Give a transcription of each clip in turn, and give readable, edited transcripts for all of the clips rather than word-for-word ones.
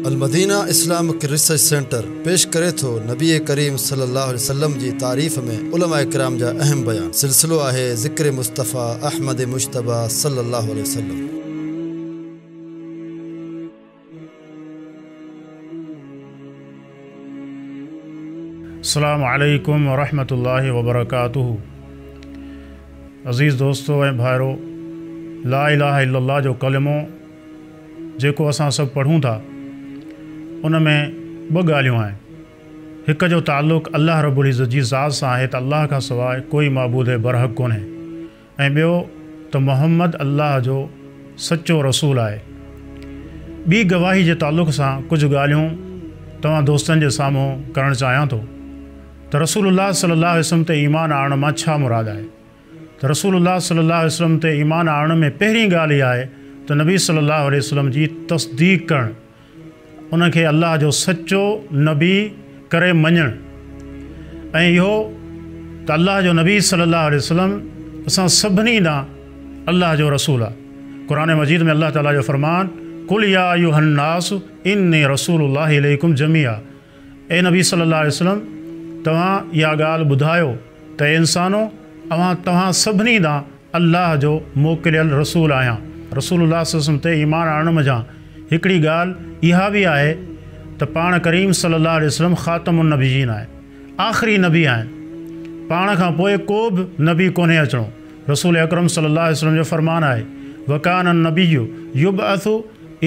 Al Madina Islamic research centre पेश करे थो नबी करीम सल्लल्लाहु अलैहि वसल्लम जी तारीफ़ में उलमा किराम जा अहम बयान। सिलसिलो आहे ज़िक्र मुस्तफ़ा अहमद मुश्तबा सल्लल्लाहु अलैहि वसल्लम। अस्सलामु अलैकुम व रहमतुल्लाहि व बरकातुहू। अज़ीज़ दोस्तों ऐं भाइरो, ला इलाहा इल्लल्लाह जो कलिमो जेको असां सभु पढ़ूं था उन में ॿ ॻाल्हियूं आहिनि। हिक जो ताल्लुक़ अल्लाह रब्बुल इज़्ज़त जी ज़ात सां आहे त अल्लाह खां सवाइ कोई माबूद बरहक़ कोन्हे, ऐं ॿियो त मुहम्मद अल्लाह जो सचो रसूल आहे। ॿी गवाही जे ताल्लुक़ सां कुझु ॻाल्हियूं तव्हां दोस्तनि जे साम्हूं करणु चाहियां थो त रसूलुल्लाह सल्लल्लाहु अलैहि वसल्लम ते ईमान आणण मां छा मुराद आहे। त रसूलुल्लाह सल्लल्लाहु अलैहि वसल्लम ते ईमान आणण में पहिरीं ॻाल्हि इहा आहे त नबी सल्लल्लाहु अलैहि वसल्लम जी तस्दीक़ करणु, उनखे अल्लाह जो सचो नबी करे मञणु, ऐं इहो त अल्लाह जो नबी सल्लल्लाहु अलैहि वसल्लम असां सभिनी ॾांहुं अल्लाह जो रसूल आहे। क़ुरान मजीद में अल्लाह ताला जो फरमान, कुल या अय्युहन्नास इन्नी रसूलुल्लाहि इलैकुम जमीआ। ए नबी सल्लल्लाहु अलैहि वसल्लम, तव्हां इहा ॻाल्हि ॿुधायो त इंसानो तव्हां सभिनी ॾांहुं अल्लाह जो मोकिलियल रसूल आहियां। रसूलुल्लाह सल्लल्लाहु अलैहि वसल्लम ते ईमान आणण मज़ा हिकिड़ी ॻाल्हि इहा बि आहे त पाण करीम सल्लल्लाहु अलैहि वसल्लम ख़ातमुन नबीयीन आहे, आख़िरी नबी आहिनि। पाण खां पोइ को बि नबी कोन्हे अचिणो। रसूल अकरम सल्लल्लाहु अलैहि वसल्लम जो फरमान आहे, वकान नबिय्यु युबअसु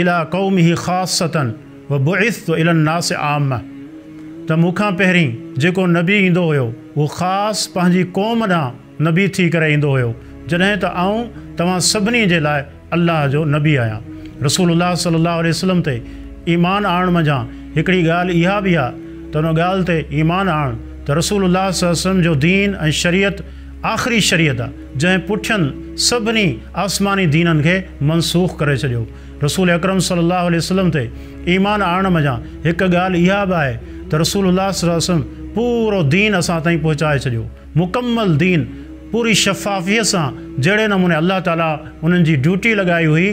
इला क़ौमिही ख़ासतन व बुइस्तु इलन नास आम्मा। त मूंखां पहिरीं जेको नबी ईंदो हुयो उहो ख़ासि पंहिंजी क़ौम ॾांहुं नबी थी करे ईंदो हुयो, जॾहिं त आऊं तव्हां सभिनी जे लाइ अल्लाह जो नबी आहियां। रसूलुल्लाह सल्लल्लाहु अलैहि वसल्लम ते ईमान आणण मज़ा हिकिड़ी ॻाल्हि इहा बि आहे त उन ॻाल्हि ते ईमान आणण त रसूलुल्लाह सल्लल्लाहु अलैहि वसल्लम जो दीन ऐं शरीयत आख़िरी शरीयत आहे, जंहिं पुठियनि सभिनी आसमानी दीननि खे मनसूख़ करे छॾियो। रसूल अकरम सल्लल्लाहु अलैहि वसल्लम ते ईमान आणण मज़ा हिकु ॻाल्हि इहा बि आहे त रसूलुल्लाह सल्लल्लाहु अलैहि वसल्लम पूरो दीन असां ताईं पहुचाए छॾियो, मुकमल दीन पूरी शफ़ाफ़ियत सां, जहिड़े नमूने अल्लाह ताला उन्हनि जी ड्यूटी लॻाई हुई,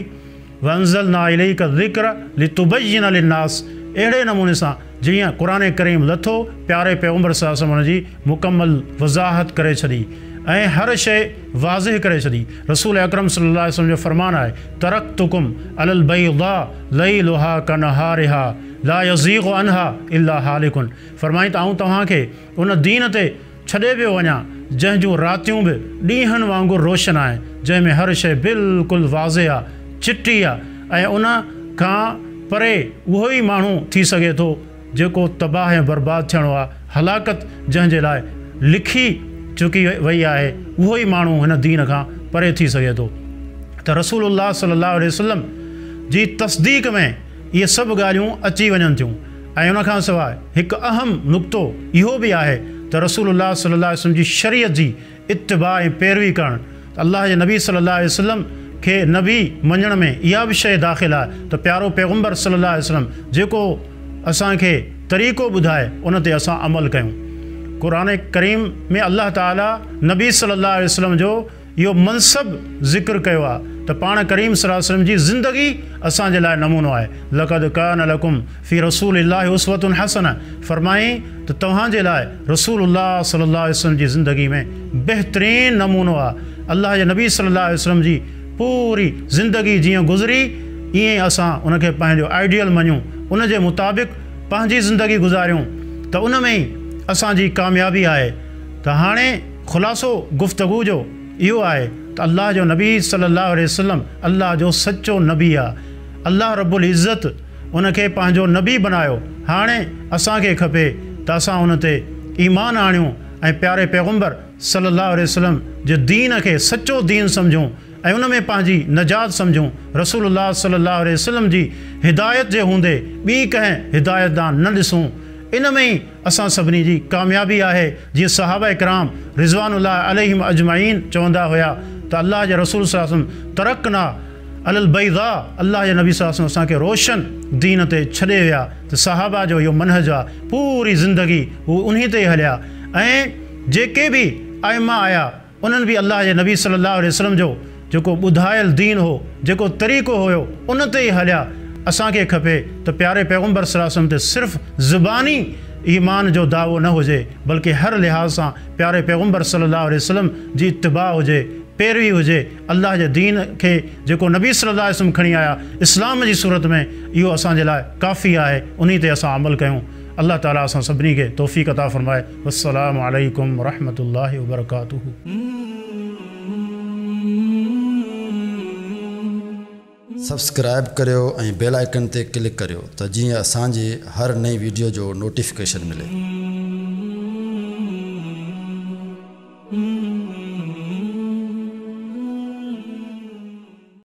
वंज़लना इलैका ज़िक्र लितुबय्यिना लिन्नास, अहिड़े नमूने सां जीअं क़ुरान करीम लथो, प्यारे पैगम्बर सल्लल्लाहु अलैहि वसल्लम हुन जी मुकमल वज़ाहत करे छॾी ऐं हर शइ वाज़िह करे छॾी। रसूल अकरम सल्लल्लाहु अलैहि वसल्लम जो फरमान आहे, तरक्तुकुम अलल बैदा लैलुहा कनहारिहा ला यज़ीग़ु अन्हा इल्ला हालिकुन। फरमाई त आऊं तव्हांखे उन दीन ते छॾे पियो वञा जंहिं जूं रातियूं बि ॾींहंनि वांगुरु रोशन आहे, जंहिंमें हर शइ बिल्कुलु वाज़िह आहे, चिटी आहे, ऐं उन खां परे उहो ई माण्हू थी सघे थो जेको तबाह ऐं बर्बादु थियणो आहे। हलाकत जंहिंजे लाइ लिखी चुकी वई आहे, उहो ई माण्हू हिन दीन खां परे थी सघे थो। त रसूलुल्लाह सल्लल्लाहु अलैहि वसल्लम जी तस्दीक़ में इहे सभु ॻाल्हियूं अची वञनि थियूं। ऐं उनखां सवाइ हिकु अहम नुक़्तो इहो बि आहे त रसूलुल्लाह सल्लल्लाहु अलैहि वसल्लम जी शरीयत जी इत्तिबा ऐं पैरवी करणु, अल्लाह जे नबी सल्लल्लाहु अलैहि वसल्लम खे नबी मञण में इहा बि शइ दाख़िल आहे त प्यारो पैगम्बर सल्लल्लाहु अलैहि वसल्लम जेको असांखे तरीक़ो ॿुधाए उन ते असां अमल कयूं। क़ुरान करीम में अल्लाह ताला नबी सल्लल्लाहु अलैहि वसल्लम जो इहो मनसब ज़िक्र कयो आहे त पाण करीम सल्लल्लाहु अलैहि वसल्लम जी ज़िंदगी असांजे लाइ नमूनो आहे। लक़द कान लकुम फ़ी रसूलिल्लाहि उस्वतुन हसना। फरमाई त तव्हांजे लाइ रसूलुल्लाह सल्लल्लाहु अलैहि वसल्लम जी ज़िंदगी में बहितरीनु नमूनो आहे। अल्लाह जे नबी सल्लल्लाहु अलैहि वसल्लम जी पूरी ज़िंदगी जीअं गुज़री, ईअं असां उनखे पंहिंजो आइडियल मञूं, उन जे मुताबिक़ पंहिंजी ज़िंदगी गुज़ारियूं, त उन में ई असांजी कामयाबी आहे। त हाणे ख़ुलासो गुफ़्तगू जो इहो आहे त अल्लाह जो नबी सल्लल्लाहु अलैहि वसल्लम अल्लाह जो सचो नबी आहे। अल्लाह रब्बुल इज़्ज़त उनखे पंहिंजो नबी बनायो। हाणे असांखे खपे त असां उन ते ईमान आणियूं ऐं प्यारे पैगम्बर सल्लल्लाहु अलैहि वसल्लम जे दीन खे सचो दीन सम्झूं ऐं उन में पंहिंजी नजात सम्झूं। रसूलुल्लाह सल्लल्लाहु अलैहि वसल्लम जी हिदायत जे हूंदे ॿी कंहिं हिदायत ॾांहुं न ॾिसूं, इन में ई असां सभिनी जी कामयाबी आहे। जीअं सहाबा किराम रिज़वानुल्लाह अलैहिम अजमाइन चवंदा हुया त अल्लाह जे रसूल सल्लल्लाहु अलैहि वसल्लम तरक्ना अलल बैदा, अल्लाह जे नबी सल्लल्लाहु अलैहि वसल्लम असांखे रोशन दीन ते छॾे विया। त सहाबा जो इहो मनहज आहे, पूरी ज़िंदगी हू उन ते हलिया। ऐं जेके बि आइमा आया उन्हनि बि अल्लाह जे नबी सल्लल्लाहु अलैहि वसल्लम जो जेको ॿुधायल दीन हो, जेको तरीक़ो हुयो, उन ते ई हलिया। असांखे खपे त प्यारे पैगम्बर सल्लल्लाहु अलैहि वसल्लम ते सिर्फ़ु ज़ुबानी ईमान जो दावो न हुजे, बल्कि हर लिहाज सां प्यारे पैगम्बर सल्लल्लाहु अलैहि वसल्लम जी इत्तिबा हुजे, पैरवी हुजे। अल्लाह जे दीन खे जेको नबी सल्लल्लाहु अलैहि वसल्लम खणी आया इस्लाम जी सूरत में, इहो असांजे लाइ काफ़ी आहे। उन्ही ते असां अमल कयूं। अल्लाह ताला असां सभिनी खे तौफ़ीक़ अता फ़रमाए। वस्सलामु अलैकुम वरहमतुल्लाहि वबरकातुहू। सब्सक्राइब करियो ऐं बेल आइकन ते क्लिक करियो त जीअं असांजी हर नई वीडियो जो नोटिफिकेशन मिले।